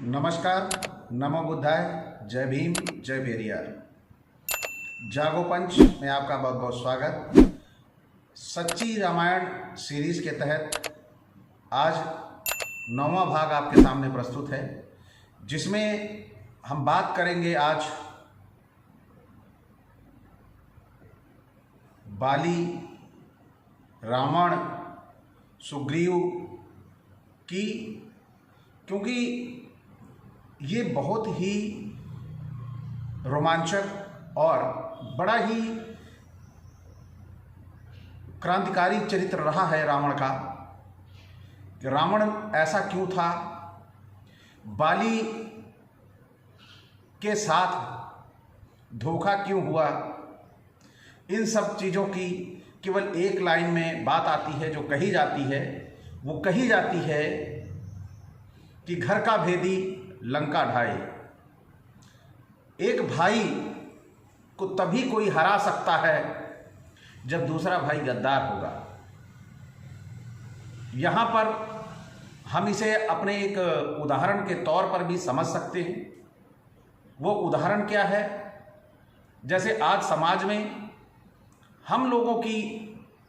नमस्कार, नमो बुद्धाय, जय भीम, जय भेरिया। जागो पंच में आपका बहुत बहुत स्वागत। सच्ची रामायण सीरीज के तहत आज 9वां भाग आपके सामने प्रस्तुत है, जिसमें हम बात करेंगे आज बाली, रावण, सुग्रीव की, क्योंकि ये बहुत ही रोमांचक और बड़ा ही क्रांतिकारी चरित्र रहा है रावण का। रावण ऐसा क्यों था, बाली के साथ धोखा क्यों हुआ, इन सब चीज़ों की केवल एक लाइन में बात आती है। जो कही जाती है वो कही जाती है कि घर का भेदी लंका ढाए। एक भाई को तभी कोई हरा सकता है जब दूसरा भाई गद्दार होगा। यहाँ पर हम इसे अपने एक उदाहरण के तौर पर भी समझ सकते हैं। वो उदाहरण क्या है? जैसे आज समाज में हम लोगों की,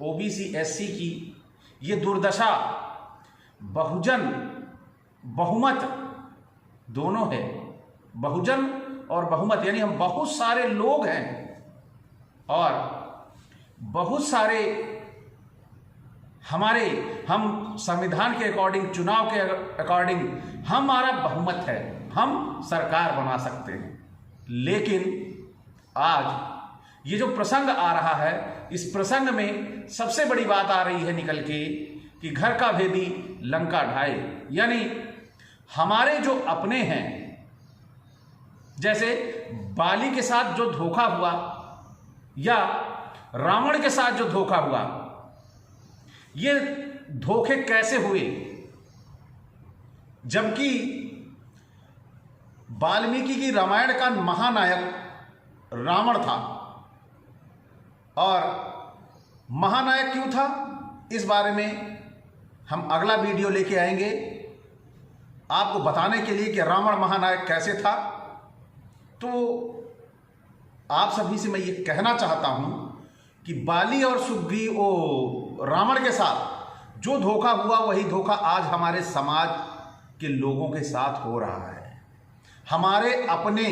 ओबीसी एससी की ये दुर्दशा, बहुजन बहुमत दोनों है। बहुजन और बहुमत यानी हम बहुत सारे लोग हैं और बहुत सारे हम संविधान के अकॉर्डिंग, चुनाव के अकॉर्डिंग हमारा बहुमत है, हम सरकार बना सकते हैं। लेकिन आज ये जो प्रसंग आ रहा है, इस प्रसंग में सबसे बड़ी बात आ रही है निकल के कि घर का भेदी लंका ढाए। यानी हमारे जो अपने हैं, जैसे बाली के साथ जो धोखा हुआ या रावण के साथ जो धोखा हुआ, ये धोखे कैसे हुए? जबकि वाल्मीकि की रामायण का महानायक रावण था। और महानायक क्यों था, इस बारे में हम अगला वीडियो लेके आएंगे आपको बताने के लिए कि रावण महानायक कैसे था। तो आप सभी से मैं ये कहना चाहता हूं कि बाली और सुग्रीव रावण के साथ जो धोखा हुआ, वही धोखा आज हमारे समाज के लोगों के साथ हो रहा है। हमारे अपने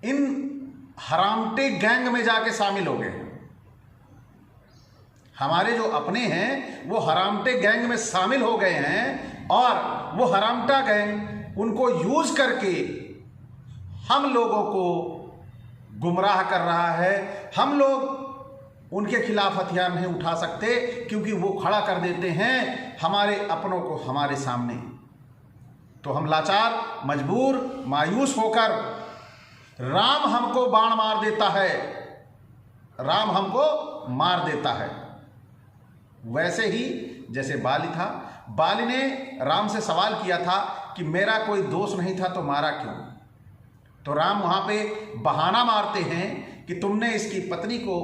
इन हरामटे गैंग में जाके शामिल हो गए। हमारे जो अपने हैं वो हरामटे गैंग में शामिल हो गए हैं और वो हरामटा गैंग उनको यूज करके हम लोगों को गुमराह कर रहा है। हम लोग उनके खिलाफ हथियार नहीं उठा सकते, क्योंकि वो खड़ा कर देते हैं हमारे अपनों को हमारे सामने। तो हम लाचार, मजबूर, मायूस होकर राम हमको बाण मार देता है, राम हमको मार देता है। वैसे ही जैसे बाली था, बाली ने राम से सवाल किया था कि मेरा कोई दोष नहीं था तो मारा क्यों? तो राम वहां पे बहाना मारते हैं कि तुमने इसकी पत्नी को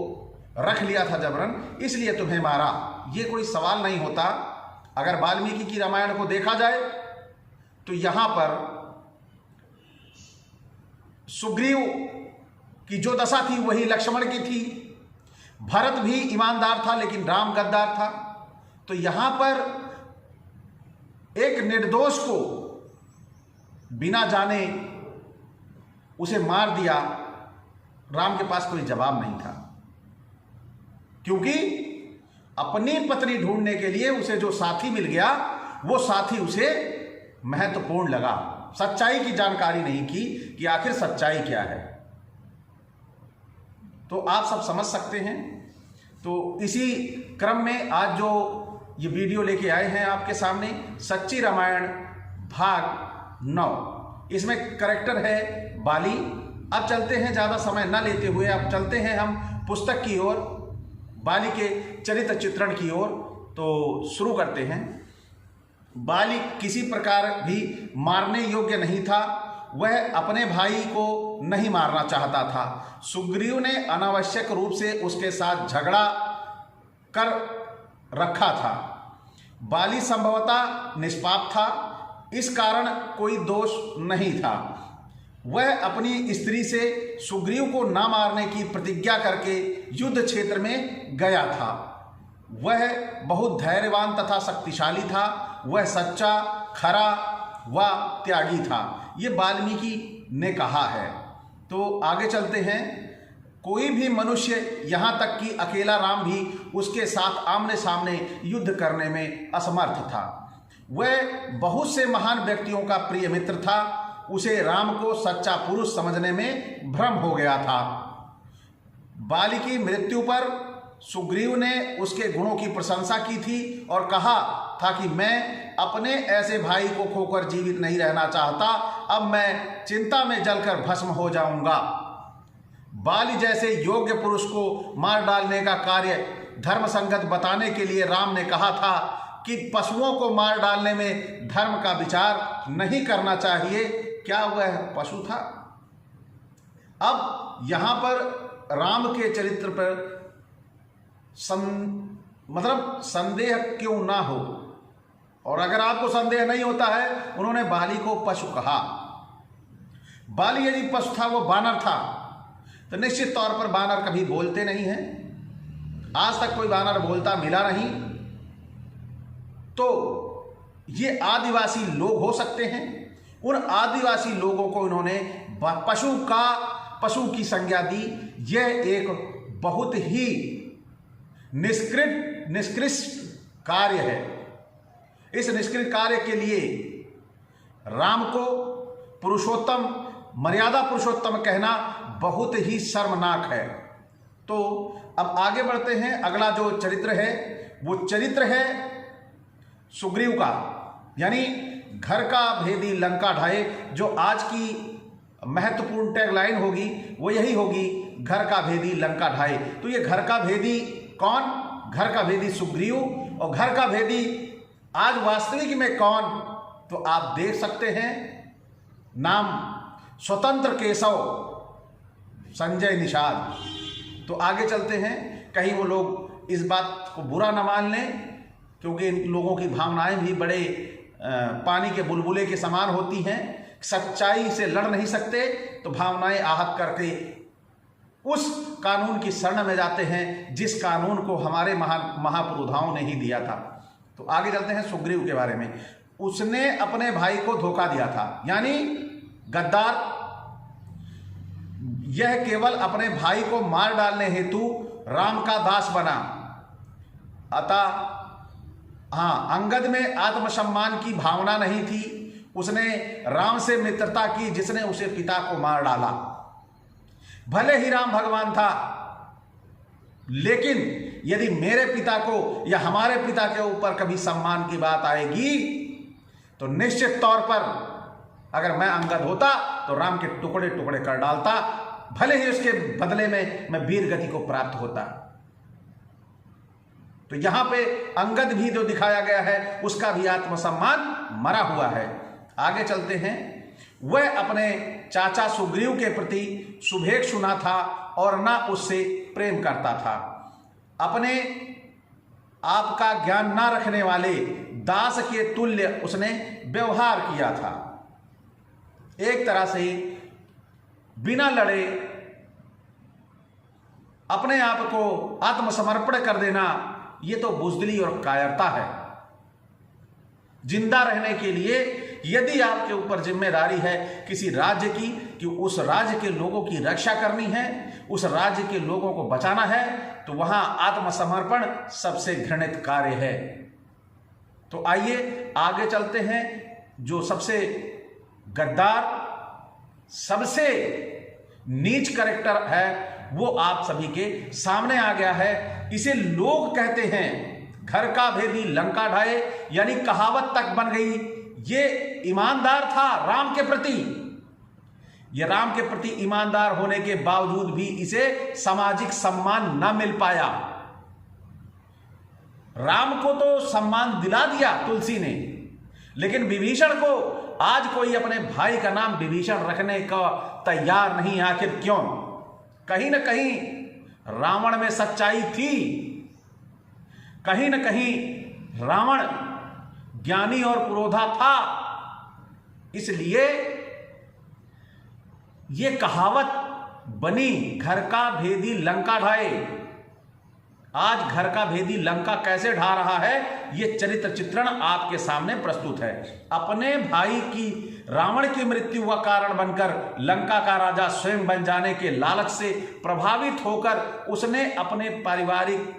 रख लिया था जबरन, इसलिए तुम्हें मारा। ये कोई सवाल नहीं होता। अगर वाल्मीकि की रामायण को देखा जाए तो यहां पर सुग्रीव की जो दशा थी वही लक्ष्मण की थी। भरत भी ईमानदार था लेकिन राम गद्दार था। तो यहां पर एक निर्दोष को बिना जाने उसे मार दिया। राम के पास कोई जवाब नहीं था, क्योंकि अपनी पत्नी ढूंढने के लिए उसे जो साथी मिल गया, वो साथी उसे महत्वपूर्ण लगा। सच्चाई की जानकारी नहीं की कि आखिर सच्चाई क्या है। तो आप सब समझ सकते हैं। तो इसी क्रम में आज जो ये वीडियो लेके आए हैं आपके सामने, सच्ची रामायण भाग 9, इसमें कैरेक्टर है बाली। अब चलते हैं, ज़्यादा समय न लेते हुए अब चलते हैं हम पुस्तक की ओर, बाली के चरित्र चित्रण की ओर। तो शुरू करते हैं। बाली किसी प्रकार भी मारने योग्य नहीं था। वह अपने भाई को नहीं मारना चाहता था। सुग्रीव ने अनावश्यक रूप से उसके साथ झगड़ा कर रखा था। बाली संभवतः निष्पाप था, इस कारण कोई दोष नहीं था। वह अपनी स्त्री से सुग्रीव को न मारने की प्रतिज्ञा करके युद्ध क्षेत्र में गया था। वह बहुत धैर्यवान तथा शक्तिशाली था। वह सच्चा, खरा व त्यागी था। ये वाल्मीकि ने कहा है। तो आगे चलते हैं। कोई भी मनुष्य, यहाँ तक कि अकेला राम भी उसके साथ आमने सामने युद्ध करने में असमर्थ था। वह बहुत से महान व्यक्तियों का प्रिय मित्र था। उसे राम को सच्चा पुरुष समझने में भ्रम हो गया था। बाली की मृत्यु पर सुग्रीव ने उसके गुणों की प्रशंसा की थी और कहा था कि मैं अपने ऐसे भाई को खोकर जीवित नहीं रहना चाहता। अब मैं चिंता में जलकर भस्म हो जाऊंगा। बाली जैसे योग्य पुरुष को मार डालने का कार्य धर्म संगत बताने के लिए राम ने कहा था कि पशुओं को मार डालने में धर्म का विचार नहीं करना चाहिए। क्या वह पशु था? अब यहां पर राम के चरित्र पर संदेह क्यों ना हो, और अगर आपको संदेह नहीं होता है, उन्होंने बाली को पशु कहा। बाली यदि पशु था, वो बानर था, तो निश्चित तौर पर बानर कभी बोलते नहीं हैं। आज तक कोई बानर बोलता मिला नहीं। तो ये आदिवासी लोग हो सकते हैं। उन आदिवासी लोगों को इन्होंने पशु की संज्ञा दी। यह एक बहुत ही निष्कृष्ट कार्य है। इस निष्कृष्ट कार्य के लिए राम को पुरुषोत्तम, मर्यादा पुरुषोत्तम कहना बहुत ही शर्मनाक है। तो अब आगे बढ़ते हैं। अगला जो चरित्र है वो चरित्र है सुग्रीव का, यानी घर का भेदी लंका ढाए। जो आज की महत्वपूर्ण टैगलाइन होगी वो यही होगी, घर का भेदी लंका ढाए। तो ये घर का भेदी कौन? घर का भेदी सुग्रीव। और घर का भेदी आज वास्तविक में कौन? तो आप देख सकते हैं, नाम स्वतंत्र केशव, संजय निषाद। तो आगे चलते हैं। कहीं वो लोग इस बात को बुरा न मान लें, क्योंकि इन लोगों की भावनाएं भी बड़े पानी के बुलबुले के समान होती हैं। सच्चाई से लड़ नहीं सकते, तो भावनाएं आहत करके उस कानून की शरण में जाते हैं जिस कानून को हमारे महापुरुषों ने ही दिया था। तो आगे चलते हैं सुग्रीव के बारे में। उसने अपने भाई को धोखा दिया था, यानी गद्दार। यह केवल अपने भाई को मार डालने हेतु राम का दास बना। अतः अंगद में आत्मसम्मान की भावना नहीं थी। उसने राम से मित्रता की, जिसने उसे पिता को मार डाला। भले ही राम भगवान था, लेकिन यदि मेरे पिता को या हमारे पिता के ऊपर कभी सम्मान की बात आएगी, तो निश्चित तौर पर अगर मैं अंगद होता तो राम के टुकड़े टुकड़े कर डालता, भले ही उसके बदले में मैं वीर गति को प्राप्त होता। तो यहां पे अंगद भी जो दिखाया गया है उसका भी आत्मसम्मान मरा हुआ है। आगे चलते हैं। वह अपने चाचा सुग्रीव के प्रति शुभेच्छु न था और न उससे प्रेम करता था। अपने आप का ज्ञान न रखने वाले दास के तुल्य उसने व्यवहार किया था। एक तरह से बिना लड़े अपने आप को आत्मसमर्पण कर देना, ये तो बुज़दिली और कायरता है। जिंदा रहने के लिए यदि आपके ऊपर जिम्मेदारी है किसी राज्य की, कि उस राज्य के लोगों की रक्षा करनी है, उस राज्य के लोगों को बचाना है, तो वहां आत्मसमर्पण सबसे घृणित कार्य है। तो आइए आगे चलते हैं। जो सबसे गद्दार, सबसे नीच कैरेक्टर है, वो आप सभी के सामने आ गया है। इसे लोग कहते हैं घर का भेदी लंका ढाए, यानी कहावत तक बन गई। ये ईमानदार था राम के प्रति। ये राम के प्रति ईमानदार होने के बावजूद भी इसे सामाजिक सम्मान न मिल पाया। राम को तो सम्मान दिला दिया तुलसी ने, लेकिन विभीषण को आज कोई अपने भाई का नाम विभीषण रखने का तैयार नहीं। आखिर क्यों? कहीं ना कहीं रावण में सच्चाई थी, कहीं ना कहीं रावण ज्ञानी और पुरोधा था। इसलिए ये कहावत बनी, घर का भेदी लंका ढाए। आज घर का भेदी लंका कैसे ढा रहा है, ये चरित्र चित्रण आपके सामने प्रस्तुत है। अपने भाई की, रावण की मृत्यु का कारण बनकर लंका का राजा स्वयं बन जाने के लालच से प्रभावित होकर उसने अपने पारिवारिक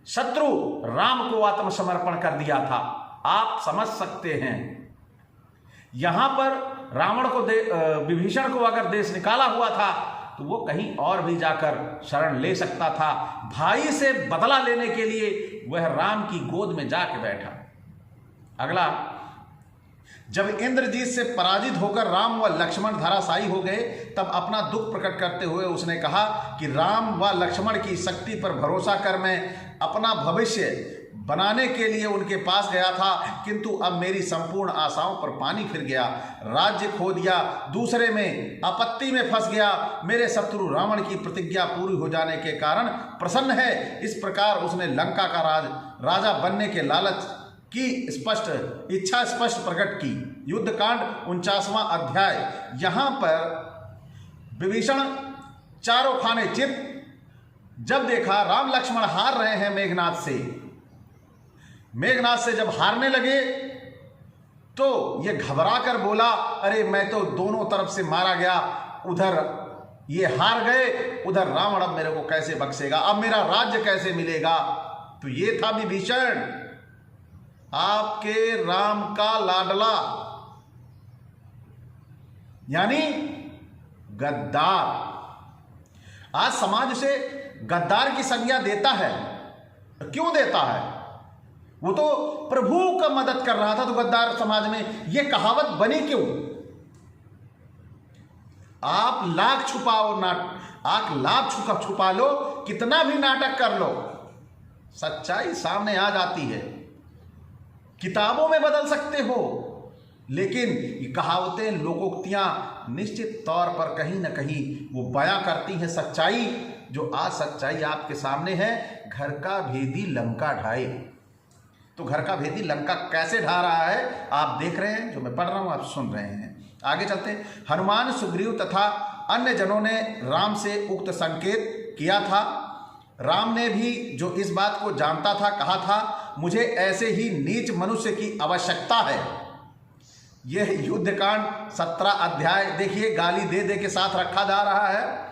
शत्रु राम को आत्मसमर्पण कर दिया था। आप समझ सकते हैं, यहां पर रावण को विभीषण को अगर देश निकाला हुआ था तो वो कहीं और भी जाकर शरण ले सकता था। भाई से बदला लेने के लिए वह राम की गोद में जाके बैठा। अगला, जब इंद्रजीत से पराजित होकर राम व लक्ष्मण धराशायी हो गए, तब अपना दुख प्रकट करते हुए उसने कहा कि राम व लक्ष्मण की शक्ति पर भरोसा कर मैं अपना भविष्य बनाने के लिए उनके पास गया था, किंतु अब मेरी संपूर्ण आशाओं पर पानी फिर गया। राज्य खो दिया, दूसरे में आपत्ति में फंस गया। मेरे शत्रु रावण की प्रतिज्ञा पूरी हो जाने के कारण प्रसन्न है। इस प्रकार उसने लंका का राजा बनने के लालच की इच्छा स्पष्ट प्रकट की। युद्धकांड 49वां अध्याय। यहां पर विभीषण चारों खाने चित जब देखा राम लक्ष्मण हार रहे हैं मेघनाथ से जब हारने लगे तो ये घबरा कर बोला, अरे मैं तो दोनों तरफ से मारा गया, उधर ये हार गए, उधर रावण अब मेरे को कैसे बख्शेगा, अब मेरा राज्य कैसे मिलेगा। तो ये था विभीषण, आपके राम का लाडला, यानी गद्दार। आज समाज उसे गद्दार की संज्ञा देता है। क्यों देता है? वो तो प्रभु का मदद कर रहा था, तो गद्दार समाज में ये कहावत बनी क्यों? आप लाख छुपाओ, आप लाख छुपा लो, कितना भी नाटक कर लो, सच्चाई सामने आ जाती है। किताबों में बदल सकते हो, लेकिन ये कहावतें, लोकोक्तियां निश्चित तौर पर कहीं ना कहीं वो बयां करती हैं सच्चाई, जो आज सच्चाई आपके सामने है। घर का भेदी लंका ढाए। तो घर का भेदी लंका कैसे ढा रहा है आप देख रहे हैं, जो मैं पढ़ रहा हूं आप सुन रहे हैं। आगे चलते हैं। हनुमान, सुग्रीव तथा अन्य जनों ने राम से उक्त संकेत किया था। राम ने भी, जो इस बात को जानता था, कहा था मुझे ऐसे ही नीच मनुष्य की आवश्यकता है। यह युद्धकांड 17 अध्याय देखिए, गाली दे दे के साथ रखा जा रहा है।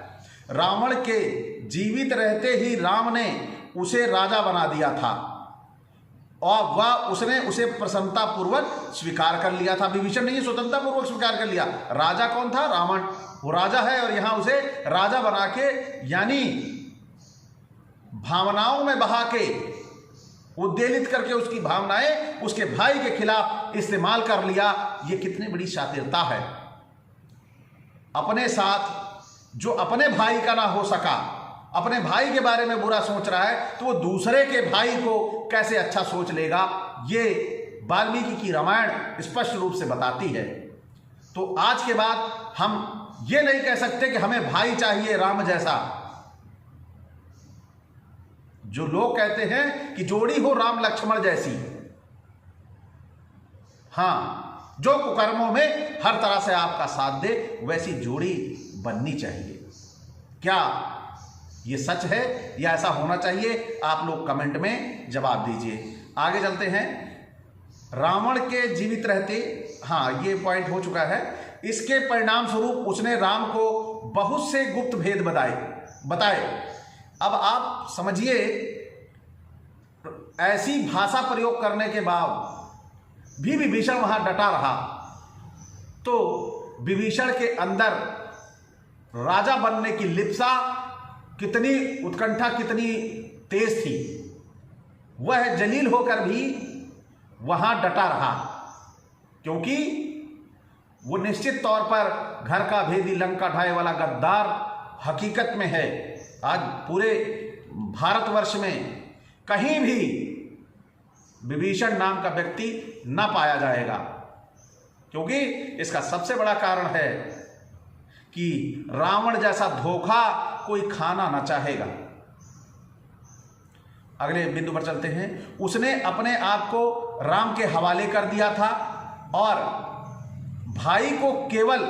रावण के जीवित रहते ही राम ने उसे राजा बना दिया था और उसने उसे प्रसन्नता पूर्वक स्वीकार कर लिया था। विभीषण ने स्वतंत्रता पूर्वक स्वीकार कर लिया। राजा कौन था? रावण। वो राजा है और यहां उसे राजा बना के, यानी भावनाओं में बहा के, उद्वेलित करके उसकी भावनाएं उसके भाई के खिलाफ इस्तेमाल कर लिया। ये कितनी बड़ी शातिरता है। अपने साथ जो अपने भाई का ना हो सका, अपने भाई के बारे में बुरा सोच रहा है, तो वो दूसरे के भाई को कैसे अच्छा सोच लेगा। ये वाल्मीकि की रामायण स्पष्ट रूप से बताती है। तो आज के बाद हम ये नहीं कह सकते कि हमें भाई चाहिए राम जैसा। जो लोग कहते हैं कि जोड़ी हो राम लक्ष्मण जैसी, हां, जो कुकर्मों में हर तरह से आपका साथ दे, वैसी जोड़ी बननी चाहिए। क्या ये सच है या ऐसा होना चाहिए? आप लोग कमेंट में जवाब दीजिए। आगे चलते हैं। रावण के जीवित रहते, हाँ ये पॉइंट हो चुका है। इसके परिणाम स्वरूप उसने राम को बहुत से गुप्त भेद बताए। अब आप समझिए, ऐसी भाषा प्रयोग करने के बाद भी विभीषण वहां डटा रहा, तो विभीषण के अंदर राजा बनने की लिप्सा कितनी, उत्कंठा कितनी तेज थी। वह जलील होकर भी वहां डटा रहा, क्योंकि वो निश्चित तौर पर घर का भेदी लंका ढाए वाला गद्दार हकीकत में है। आज पूरे भारतवर्ष में कहीं भी विभीषण नाम का व्यक्ति न पाया जाएगा, क्योंकि इसका सबसे बड़ा कारण है कि रावण जैसा धोखा कोई खाना ना चाहेगा। अगले बिंदु पर चलते हैं। उसने अपने आप को राम के हवाले कर दिया था और भाई को केवल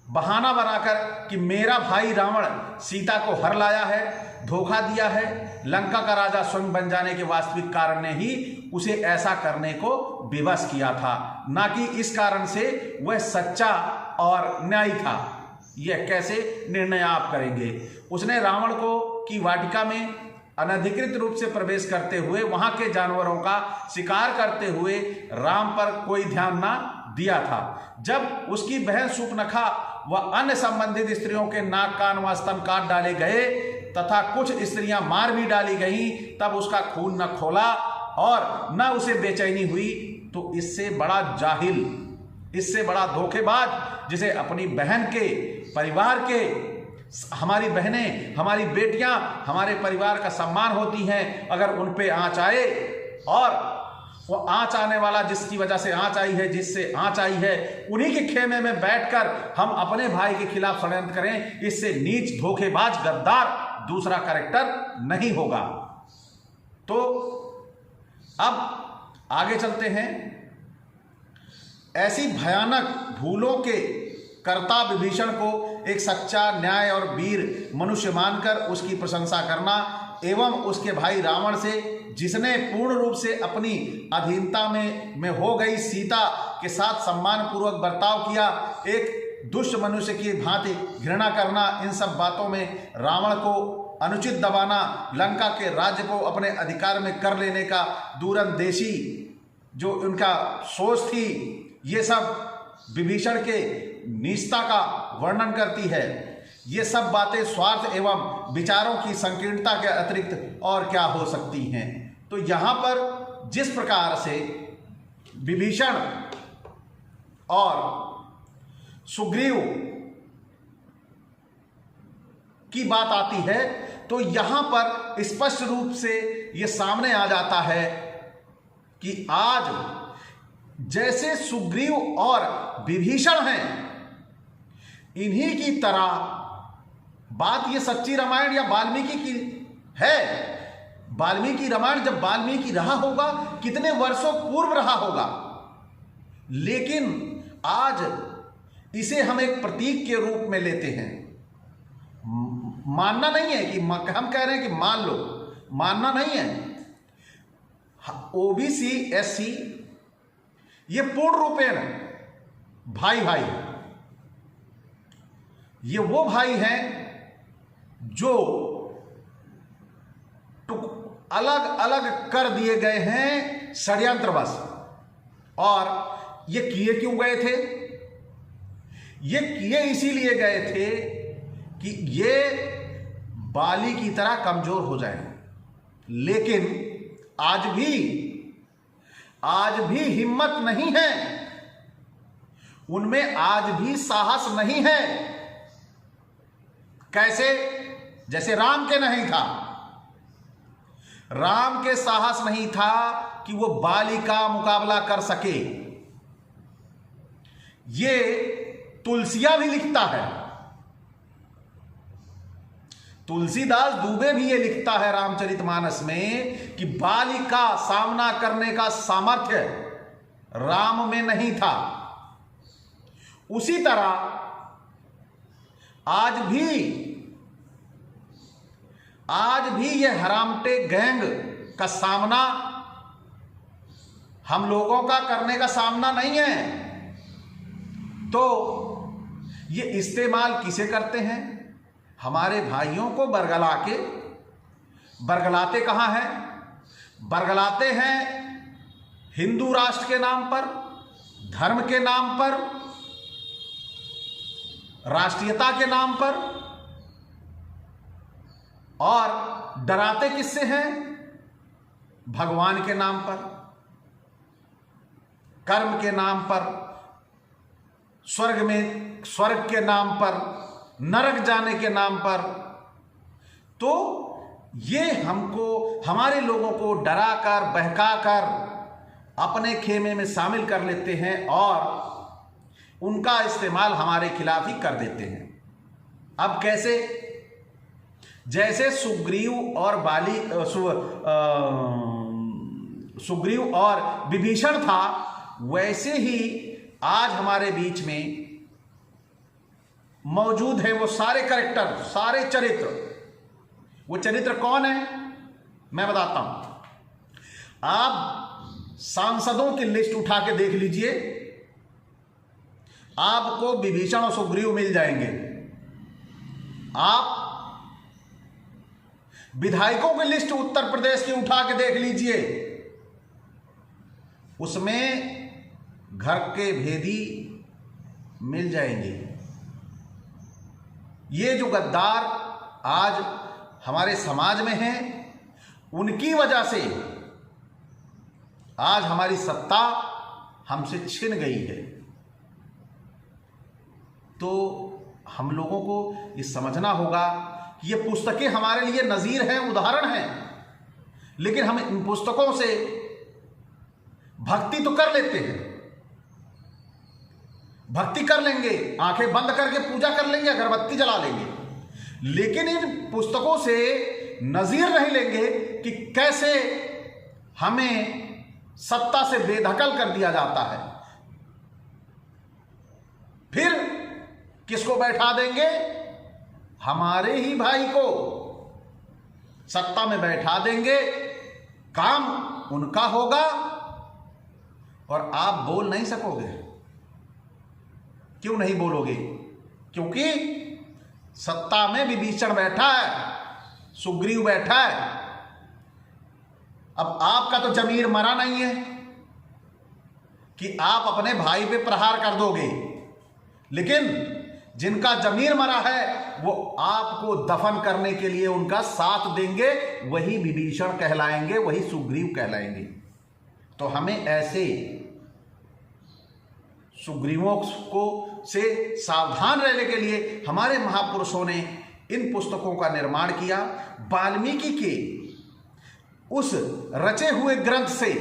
बहाना बनाकर कि मेरा भाई रावण सीता को हर लाया है, धोखा दिया है, लंका का राजा स्वयं बन जाने के वास्तविक कारण ने ही उसे ऐसा करने को विवश किया था, ना कि इस कारण से वह सच्चा और न्यायी था। यह कैसे निर्णय आप करेंगे? उसने रावण को की वाटिका में अनधिकृत रूप से प्रवेश करते हुए वहां के जानवरों का शिकार करते हुए राम पर कोई ध्यान ना दिया था। जब उसकी बहन शूर्पणखा व अन्य संबंधित स्त्रियों के नाक कान व स्तन काट डाले गए तथा कुछ स्त्रियां मार भी डाली गईं, तब उसका खून न खोला और न उसे बेचैनी हुई। तो इससे बड़ा जाहिल, इससे बड़ा धोखेबाज, जिसे अपनी बहन के परिवार के, हमारी बहनें, हमारी बेटियां, हमारे परिवार का सम्मान होती हैं, अगर उन पे आंच आए और वो आंच आने वाला जिसकी वजह से आंच आई है, जिससे आंच आई है, उन्हीं के खेमे में बैठकर हम अपने भाई के खिलाफ षड्यंत्र करें, इससे नीच, धोखेबाज, गद्दार दूसरा कैरेक्टर नहीं होगा। तो अब आगे चलते हैं। ऐसी भयानक भूलों के कर्ता विभीषण को एक सच्चा, न्याय और वीर मनुष्य मानकर उसकी प्रशंसा करना एवं उसके भाई रावण से, जिसने पूर्ण रूप से अपनी अधीनता में हो गई सीता के साथ सम्मान पूर्वक बर्ताव किया, एक दुष्ट मनुष्य की भांति घृणा करना, इन सब बातों में रावण को अनुचित दबाना, लंका के राज्य को अपने अधिकार में कर लेने का दूरंदेशी जो उनका सोच थी, ये सब विभीषण के नीचता का वर्णन करती है। ये सब बातें स्वार्थ एवं विचारों की संकीर्णता के अतिरिक्त और क्या हो सकती हैं। तो यहाँ पर जिस प्रकार से विभीषण और सुग्रीव की बात आती है, तो यहाँ पर स्पष्ट रूप से ये सामने आ जाता है कि आज जैसे सुग्रीव और विभीषण हैं, इन्हीं की तरह बात ये सच्ची रामायण या वाल्मीकि की है। वाल्मीकि रामायण जब वाल्मीकि रहा होगा, कितने वर्षों पूर्व रहा होगा, लेकिन आज इसे हम एक प्रतीक के रूप में लेते हैं। मानना नहीं है कि हम कह रहे हैं कि मान लो, मानना नहीं है। ओबीसी, एससी ये पूर्ण रूपेण भाई भाई, ये वो भाई हैं जो अलग अलग कर दिए गए हैं षड्यंत्रवश। और ये किए क्यों गए थे? ये किए इसीलिए गए थे कि ये बाली की तरह कमजोर हो जाए। लेकिन आज भी हिम्मत नहीं है उनमें, आज भी साहस नहीं है। कैसे? जैसे राम के नहीं था। राम के साहस नहीं था कि वो बाली का मुकाबला कर सके। ये तुलसिया भी लिखता है, तुलसीदास दुबे भी ये लिखता है रामचरितमानस में कि बाली का सामना करने का सामर्थ्य राम में नहीं था। उसी तरह आज भी ये हरामटे गैंग का सामना हम लोगों का करने का सामना नहीं है। तो ये इस्तेमाल किसे करते हैं? हमारे भाइयों को बरगला के। बरगलाते कहाँ हैं? बरगलाते हैं हिंदू राष्ट्र के नाम पर, धर्म के नाम पर, राष्ट्रीयता के नाम पर। और डराते किससे हैं? भगवान के नाम पर, कर्म के नाम पर, स्वर्ग के नाम पर, नरक जाने के नाम पर। तो ये हमको, हमारे लोगों को डराकर बहकाकर अपने खेमे में शामिल कर लेते हैं और उनका इस्तेमाल हमारे खिलाफ ही कर देते हैं। अब कैसे? जैसे सुग्रीव और सुग्रीव और विभीषण था, वैसे ही आज हमारे बीच में मौजूद है वो सारे कैरेक्टर, सारे चरित्र। वो चरित्र कौन है मैं बताता हूं। आप सांसदों की लिस्ट उठा के देख लीजिए, आपको विभीषण और सुग्रीव मिल जाएंगे। आप विधायकों की लिस्ट उत्तर प्रदेश की उठा के देख लीजिए, उसमें घर के भेदी मिल जाएंगे। ये जो गद्दार आज हमारे समाज में हैं, उनकी वजह से आज हमारी सत्ता हमसे छिन गई है। तो हम लोगों को ये समझना होगा कि ये पुस्तकें हमारे लिए नज़ीर हैं, उदाहरण हैं, लेकिन हम इन पुस्तकों से भक्ति तो कर लेते हैं, भक्ति कर लेंगे, आंखें बंद करके पूजा कर लेंगे, अगरबत्ती जला लेंगे, लेकिन इन पुस्तकों से नज़ीर नहीं लेंगे कि कैसे हमें सत्ता से बेदखल कर दिया जाता है। फिर किसको बैठा देंगे? हमारे ही भाई को सत्ता में बैठा देंगे, काम उनका होगा और आप बोल नहीं सकोगे। क्यों नहीं बोलोगे? क्योंकि सत्ता में विभीषण बैठा है, सुग्रीव बैठा है। अब आपका तो जमीर मरा नहीं है कि आप अपने भाई पे प्रहार कर दोगे, लेकिन जिनका जमीर मरा है वो आपको दफन करने के लिए उनका साथ देंगे, वही विभीषण कहलाएंगे, वही सुग्रीव कहलाएंगे। तो हमें ऐसे सुग्रीवों को से सावधान रहने के लिए हमारे महापुरुषों ने इन पुस्तकों का निर्माण किया। वाल्मीकि के उस रचे हुए ग्रंथ से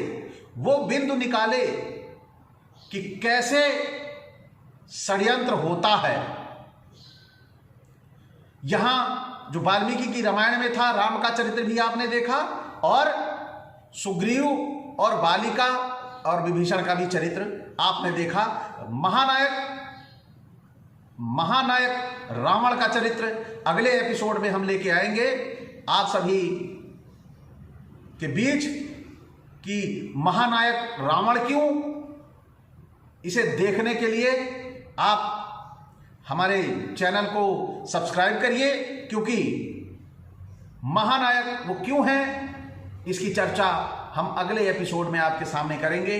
वो बिंदु निकाले कि कैसे षड्यंत्र होता है। यहां जो वाल्मीकि की रामायण में था, राम का चरित्र भी आपने देखा, और सुग्रीव और बालिका और विभीषण का भी चरित्र आपने देखा। महानायक रावण का चरित्र अगले एपिसोड में हम लेके आएंगे आप सभी के बीच कि महानायक रावण क्यों। इसे देखने के लिए आप हमारे चैनल को सब्सक्राइब करिए, क्योंकि महानायक वो क्यों हैं इसकी चर्चा हम अगले एपिसोड में आपके सामने करेंगे।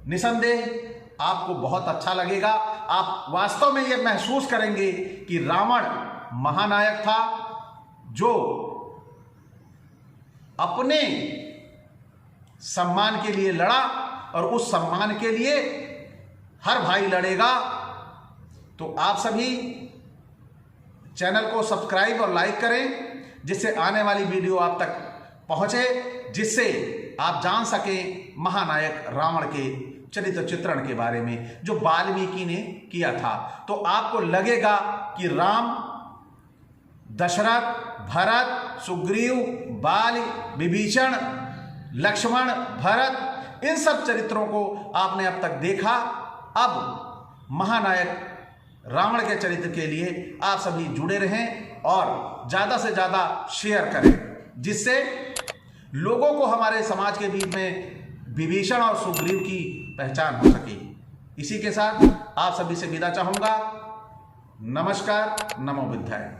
निसंदेह आपको बहुत अच्छा लगेगा। आप वास्तव में ये महसूस करेंगे कि रावण महानायक था जो अपने सम्मान के लिए लड़ा, और उस सम्मान के लिए हर भाई लड़ेगा। तो आप सभी चैनल को सब्सक्राइब और लाइक करें, जिससे आने वाली वीडियो आप तक पहुंचे, जिससे आप जान सकें महानायक रावण के चरित्र चित्रण के बारे में जो वाल्मीकि ने किया था। तो आपको लगेगा कि राम, दशरथ, भरत, सुग्रीव, बाली, विभीषण, लक्ष्मण, भरत, इन सब चरित्रों को आपने अब तक देखा। अब महानायक रावण के चरित्र के लिए आप सभी जुड़े रहें और ज़्यादा से ज़्यादा शेयर करें, जिससे लोगों को हमारे समाज के बीच में विभीषण और सुग्रीव की पहचान हो सके। इसी के साथ आप सभी से विदा चाहूँगा। नमस्कार, नमो बुद्धाय।